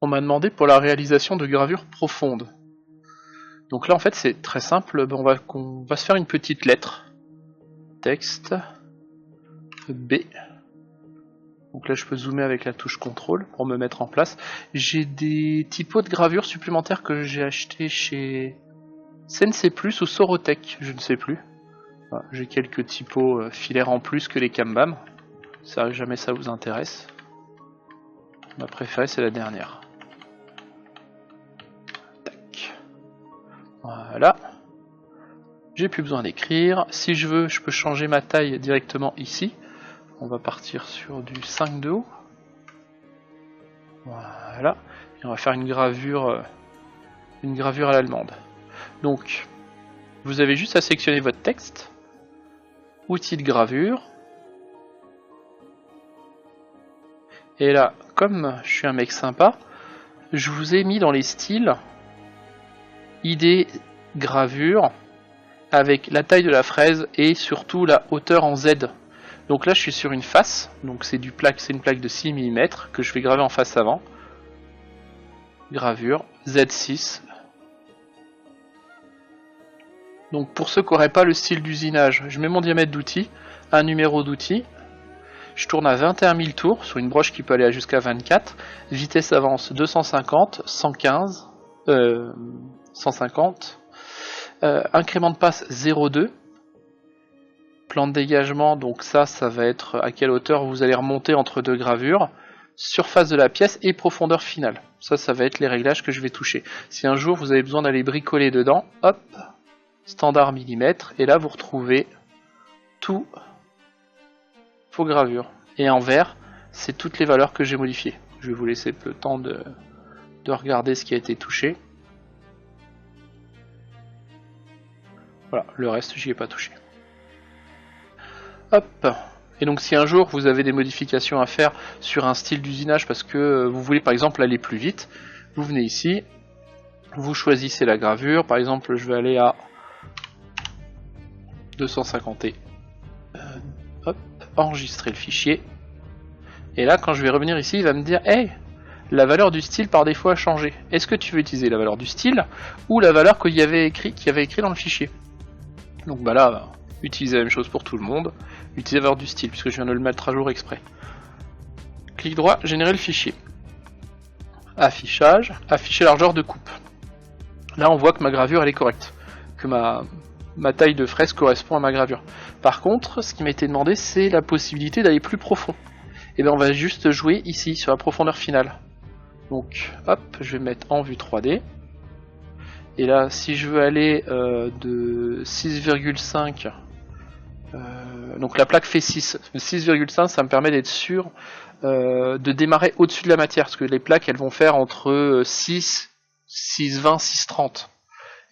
On m'a demandé pour la réalisation de gravures profondes. Donc là en fait c'est très simple, on va se faire une petite lettre. Texte B. Donc là je peux zoomer avec la touche CTRL pour me mettre en place. J'ai des typos de gravure supplémentaires que j'ai acheté chez Sensei Plus ou Sorotech, je ne sais plus. Voilà, j'ai quelques typos filaires en plus que les Kanban. Ça, jamais ça vous intéresse. Ma préférée c'est la dernière. Tac. Voilà. J'ai plus besoin d'écrire. Si je veux, je peux changer ma taille directement ici. On va partir sur du 5 de haut. Voilà. Et on va faire une gravure à l'allemande. Donc, vous avez juste à sélectionner votre texte. Outils de gravure. Et là, comme je suis un mec sympa, je vous ai mis dans les styles idée gravure avec la taille de la fraise et surtout la hauteur en Z. Donc là je suis sur une face, donc c'est une plaque de 6 mm que je vais graver en face avant. Gravure Z6. Donc pour ceux qui n'auraient pas le style d'usinage, je mets mon diamètre d'outil, un numéro d'outil, je tourne à 21 000 tours sur une broche qui peut aller jusqu'à 24, vitesse avance 250, 115, 150, incrément de passe 0,2, plan de dégagement, donc ça va être à quelle hauteur vous allez remonter entre deux gravures, surface de la pièce et profondeur finale. Ça va être les réglages que je vais toucher. Si un jour vous avez besoin d'aller bricoler dedans, hop, standard millimètre, et là vous retrouvez tout vos gravures. Et en vert, c'est toutes les valeurs que j'ai modifiées. Je vais vous laisser le temps de regarder ce qui a été touché. Voilà, le reste j'y ai pas touché. Hop. Et donc si un jour vous avez des modifications à faire sur un style d'usinage parce que vous voulez par exemple aller plus vite, vous venez ici, vous choisissez la gravure, par exemple je vais aller à 250 et hop, enregistrer le fichier. Et là quand je vais revenir ici, il va me dire hey, la valeur du style par défaut a changé. Est-ce que tu veux utiliser la valeur du style ou la valeur qu'il y avait écrit dans le fichier? Donc bah là, utilisez la même chose pour tout le monde. Utilisez la valeur du style, puisque je viens de le mettre à jour exprès. Clic droit, générer le fichier. Affichage, afficher largeur de coupe. Là on voit que ma gravure elle est correcte, que ma taille de fraise correspond à ma gravure. Par contre, ce qui m'a été demandé, c'est la possibilité d'aller plus profond. Et bien on va juste jouer ici, sur la profondeur finale. Donc hop, je vais mettre en vue 3D. Et là, si je veux aller de 6,5, donc la plaque fait 6, 6,5 ça me permet d'être sûr de démarrer au-dessus de la matière, parce que les plaques elles vont faire entre 6, 6,20, 6,30.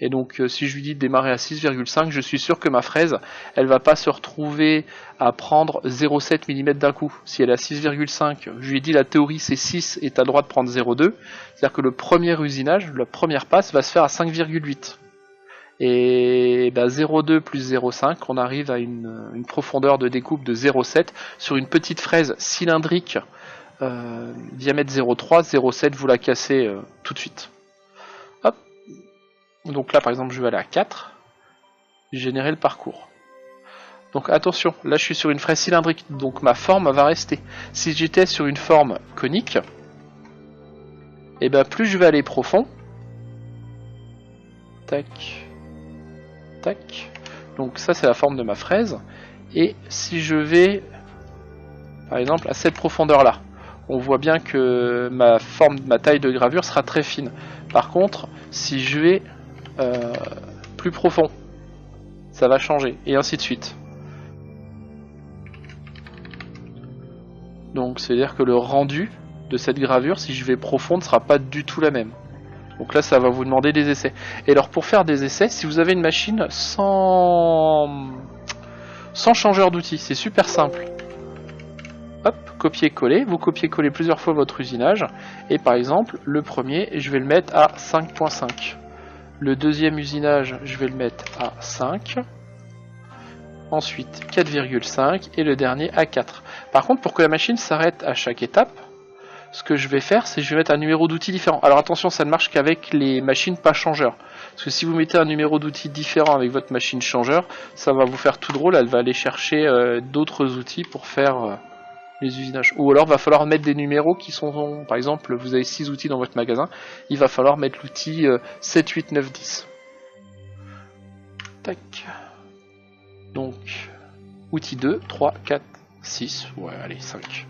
Et donc si je lui dis de démarrer à 6,5, je suis sûr que ma fraise, elle va pas se retrouver à prendre 0,7 mm d'un coup. Si elle est à 6,5, je lui ai dit la théorie c'est 6 et tu as le droit de prendre 0,2. C'est-à-dire que le premier usinage, la première passe va se faire à 5,8. Et 0,2 plus 0,5, on arrive à une profondeur de découpe de 0,7 sur une petite fraise cylindrique, diamètre 0,3, 0,7 vous la cassez tout de suite. Hop. Donc là par exemple je vais aller à 4, générer le parcours. Donc attention, là je suis sur une fraise cylindrique, donc ma forme va rester. Si j'étais sur une forme conique, et plus je vais aller profond, tac, tac, donc ça c'est la forme de ma fraise, et si je vais par exemple à cette profondeur là, on voit bien que ma taille de gravure sera très fine. Par contre, si je vais plus profond, ça va changer, et ainsi de suite. Donc c'est à dire que le rendu de cette gravure, si je vais profond, ne sera pas du tout la même. Donc là ça va vous demander des essais. Et alors pour faire des essais, si vous avez une machine sans changeur d'outil, c'est super simple. Hop, copier-coller, vous copiez-coller plusieurs fois votre usinage, et par exemple le premier je vais le mettre à 5.5. Le deuxième usinage, je vais le mettre à 5. Ensuite 4,5 et le dernier à 4. Par contre, pour que la machine s'arrête à chaque étape, ce que je vais faire, c'est que je vais mettre un numéro d'outil différent. Alors attention, ça ne marche qu'avec les machines pas changeurs. Parce que si vous mettez un numéro d'outil différent avec votre machine changeur, ça va vous faire tout drôle, elle va aller chercher d'autres outils pour faire les usinages. Ou alors va falloir mettre des numéros qui sont, par exemple, vous avez 6 outils dans votre magasin, il va falloir mettre l'outil 7, 8, 9, 10. Tac. Donc, outil 2, 3, 4, 6, ouais allez 5.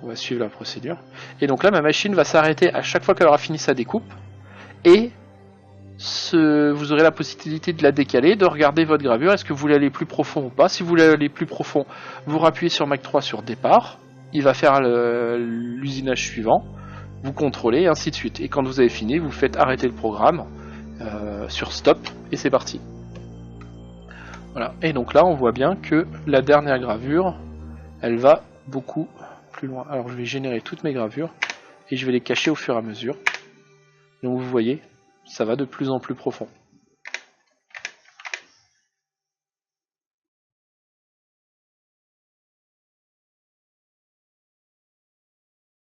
On va suivre la procédure. Et donc là, ma machine va s'arrêter à chaque fois qu'elle aura fini sa découpe. Et vous aurez la possibilité de la décaler, de regarder votre gravure. Est-ce que vous voulez aller plus profond ou pas? Si vous voulez aller plus profond, vous rappuyez sur Mac 3 sur départ. Il va faire l'usinage suivant. Vous contrôlez, et ainsi de suite. Et quand vous avez fini, vous faites arrêter le programme sur stop. Et c'est parti. Voilà. Et donc là, on voit bien que la dernière gravure, elle va beaucoup plus loin. Alors je vais générer toutes mes gravures et je vais les cacher au fur et à mesure. Donc vous voyez, ça va de plus en plus profond.